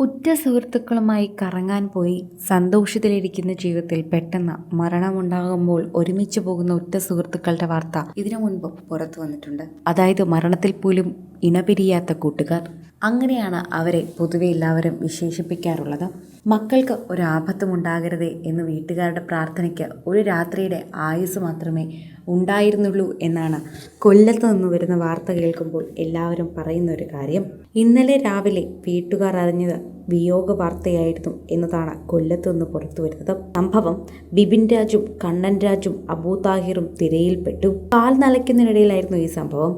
ഉറ്റ സുഹൃത്തുക്കളുമായി കറങ്ങാൻ പോയി സന്തോഷത്തിലിരിക്കുന്ന ജീവിതത്തിൽ പെട്ടെന്ന് മരണമുണ്ടാകുമ്പോൾ ഒരുമിച്ച് പോകുന്ന ഉറ്റ സുഹൃത്തുക്കളുടെ വാർത്ത ഇതിനു മുൻപ് പുറത്തു വന്നിട്ടുണ്ട്. അതായത് മരണത്തിൽ പോലും ഇണപിരിയാത്ത കൂട്ടുകാർ. അങ്ങനെയാണ് അവരെ പൊതുവെ എല്ലാവരും വിശേഷിപ്പിക്കാറുള്ളത്. മക്കൾക്ക് ഒരാപത്തും ഉണ്ടാകരുതേ എന്ന് വീട്ടുകാരുടെ പ്രാർത്ഥനയ്ക്ക് ഒരു രാത്രിയുടെ ആയുസ് മാത്രമേ ഉണ്ടായിരുന്നുള്ളൂ എന്നാണ് കൊല്ലത്ത് നിന്ന് വരുന്ന വാർത്ത കേൾക്കുമ്പോൾ എല്ലാവരും പറയുന്ന ഒരു കാര്യം. ഇന്നലെ രാവിലെ വീട്ടുകാർ അറിഞ്ഞത് വിയോഗ വാർത്തയായിരുന്നു എന്നതാണ് കൊല്ലത്ത് നിന്ന് പുറത്തു വരുന്നത്. സംഭവം ബിബിൻ രാജും കണ്ണൻ രാജും അബൂ താഹിറും തിരയിൽപ്പെട്ടു. കാൽ നനയ്ക്കുന്നതിനിടയിലായിരുന്നു ഈ സംഭവം.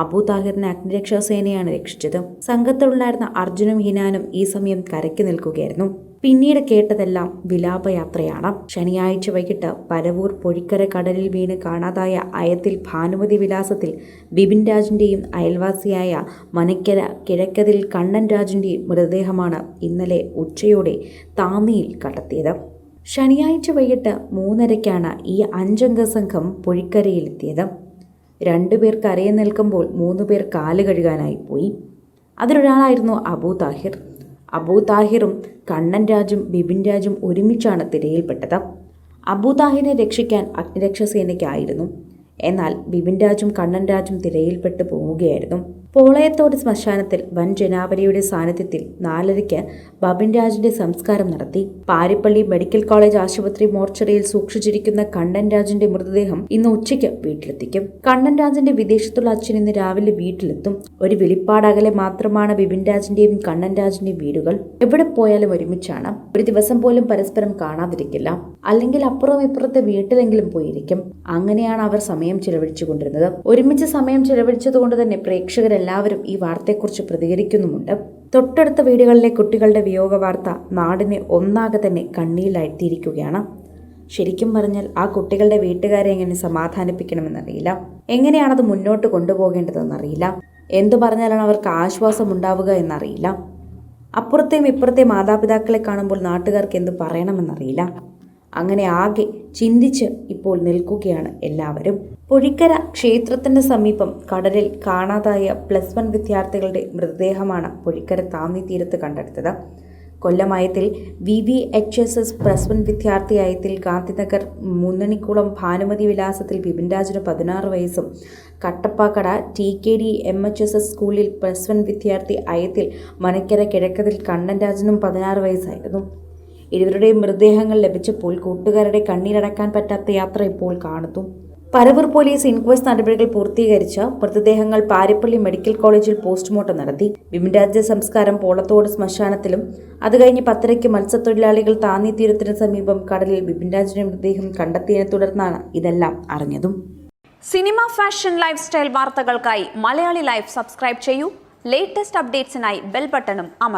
അബൂ താഹിറിനെ അഗ്നിരക്ഷാസേനയാണ് രക്ഷിച്ചത്. സംഘത്തിലുണ്ടായിരുന്ന അർജുനും ഹിനാനും ഈ സമയം കരയ്ക്ക് നിൽക്കുകയായിരുന്നു. പിന്നീട് കേട്ടതെല്ലാം വിലാപയാത്രയാണ്. ശനിയാഴ്ച വൈകിട്ട് പരവൂർ പൊഴിക്കര കടലിൽ വീണ് കാണാതായ അയത്തിൽ ഭാനുമതി വിലാസത്തിൽ ബിബിൻ രാജിൻ്റെയും അയൽവാസിയായ മനക്കര കിഴക്കതിൽ കണ്ണൻ രാജിൻ്റെയും മൃതദേഹമാണ് ഇന്നലെ ഉച്ചയോടെ താന്നിയിൽ കണ്ടെത്തിയത്. ശനിയാഴ്ച വൈകിട്ട് 3:30-ക്കാണ് ഈ 5-അംഗ സംഘം പൊഴിക്കരയിലെത്തിയത്. 2 പേർ കരയിൽ നിൽക്കുമ്പോൾ 3 പേർ കാല് കഴുകാനായി പോയി. അതിലൊരാളായിരുന്നു അബൂ താഹിർ. അബൂ താഹിറും കണ്ണൻ രാജും ബിബിൻ രാജും ഒരുമിച്ചാണ് തിരയിൽപ്പെട്ടത്. അബൂ താഹിറിനെ രക്ഷിക്കാൻ അഗ്നിരക്ഷാസേനയ്ക്കായിരുന്നു. എന്നാൽ ബിബിൻ രാജും കണ്ണൻ രാജും തിരയിൽപ്പെട്ട് പോവുകയായിരുന്നു. പോളയത്തോട് ശ്മശാനത്തിൽ വൻ ജനാവലിയുടെ സാന്നിധ്യത്തിൽ 4:30-ക്ക് ബബിൻ രാജിന്റെ സംസ്കാരം നടത്തി. പാരിപ്പള്ളി മെഡിക്കൽ കോളേജ് ആശുപത്രി മോർച്ചറിയിൽ സൂക്ഷിച്ചിരിക്കുന്ന കണ്ണൻ രാജിന്റെ മൃതദേഹം ഇന്ന് ഉച്ചയ്ക്ക് വീട്ടിലെത്തിക്കും. കണ്ണൻ രാജിന്റെ വിദേശത്തുള്ള അച്ഛൻ ഇന്ന് രാവിലെ വീട്ടിലെത്തും. ഒരു വിളിപ്പാടകലെ മാത്രമാണ് ബിബിൻ രാജിന്റെയും കണ്ണൻ രാജിന്റെയും വീടുകൾ. എവിടെ പോയാലും ഒരുമിച്ചാണ്. ഒരു ദിവസം പോലും പരസ്പരം കാണാതിരിക്കില്ല. അല്ലെങ്കിൽ അപ്പുറവും ഇപ്പുറത്തെ വീട്ടിലെങ്കിലും പോയിരിക്കും. അങ്ങനെയാണ് അവർ സമയം ചെലവഴിച്ചു കൊണ്ടിരുന്നത്. ഒരുമിച്ച് സമയം ചെലവഴിച്ചതുകൊണ്ട് തന്നെ പ്രേക്ഷകരെല്ലാവരും ഈ വാർത്തയെക്കുറിച്ച് പ്രതികരിക്കുന്നുമുണ്ട്. തൊട്ടടുത്ത വീടുകളിലെ കുട്ടികളുടെ വിയോഗ വാർത്ത നാടിനെ ഒന്നാകെ തന്നെ കണ്ണീരിലാഴ്ത്തിയിരിക്കുകയാണ്. ശരിക്കും പറഞ്ഞാൽ ആ കുട്ടികളുടെ വീട്ടുകാരെ എങ്ങനെ സമാധാനിപ്പിക്കണമെന്നറിയില്ല. എങ്ങനെയാണത് മുന്നോട്ട് കൊണ്ടുപോകേണ്ടതെന്നറിയില്ല. എന്തു പറഞ്ഞാലാണ് അവർക്ക് ആശ്വാസം ഉണ്ടാവുക എന്നറിയില്ല. അപ്പുറത്തെയും ഇപ്പുറത്തെയും മാതാപിതാക്കളെ കാണുമ്പോൾ നാട്ടുകാർക്ക് എന്ത് പറയണമെന്നറിയില്ല. അങ്ങനെ ആകെ ചിന്തിച്ച് ഇപ്പോൾ നിൽക്കുകയാണ് എല്ലാവരും. പൊഴിക്കര ക്ഷേത്രത്തിന് സമീപം കടലിൽ കാണാതായ +1 വിദ്യാർത്ഥികളുടെ മൃതദേഹമാണ് പൊഴിക്കര താന്നി തീരത്ത് കണ്ടെടുത്തത്. കൊല്ലമയത്തിൽ VVHSS +1 വിദ്യാർത്ഥി അയത്തിൽ ഗാന്ധിനഗർ മുന്നണിക്കുളം ഭാനുമതി വിലാസത്തിൽ ബിബിൻ രാജിന് 16 വയസ്സും കട്ടപ്പാക്കട TKD MHSS സ്കൂളിൽ +1 വിദ്യാർത്ഥി അയത്തിൽ മനക്കര കിഴക്കതിൽ കണ്ണൻ രാജിനും 16 വയസ്സായിരുന്നു. ഇരുവരുടെയും മൃതദേഹങ്ങൾ ലഭിച്ചപ്പോൾ കൂട്ടുകാരുടെ കണ്ണീരടക്കാൻ പറ്റാത്ത യാത്ര ഇപ്പോൾ കാണുന്നു. പരവൂർ പോലീസ് ഇൻക്വസ്റ്റ് നടപടികൾ പൂർത്തീകരിച്ച മൃതദേഹങ്ങൾ പാരിപ്പള്ളി മെഡിക്കൽ കോളേജിൽ പോസ്റ്റ്മോർട്ടം നടത്തി. ബിബിൻ രാജിന്റെ സംസ്കാരം പോളത്തോട് ശ്മശാനത്തിലും അത് കഴിഞ്ഞ് 10:30-ക്ക് മത്സ്യത്തൊഴിലാളികൾ താന്നി തീരത്തിന് സമീപം കടലിൽ ബിബിൻ രാജിന്റെ മൃതദേഹം കണ്ടെത്തിയതിനെ തുടർന്നാണ് ഇതെല്ലാം അറിഞ്ഞതും. സിനിമ, ഫാഷൻ, ലൈഫ് സ്റ്റൈൽ വാർത്തകൾക്കായി മലയാളി ലൈഫ് സബ്സ്ക്രൈബ് ചെയ്യൂ. ലേറ്റസ്റ്റ് അപ്ഡേറ്റ്സിനായി ബെൽ ബട്ടണും അമർത്തുക.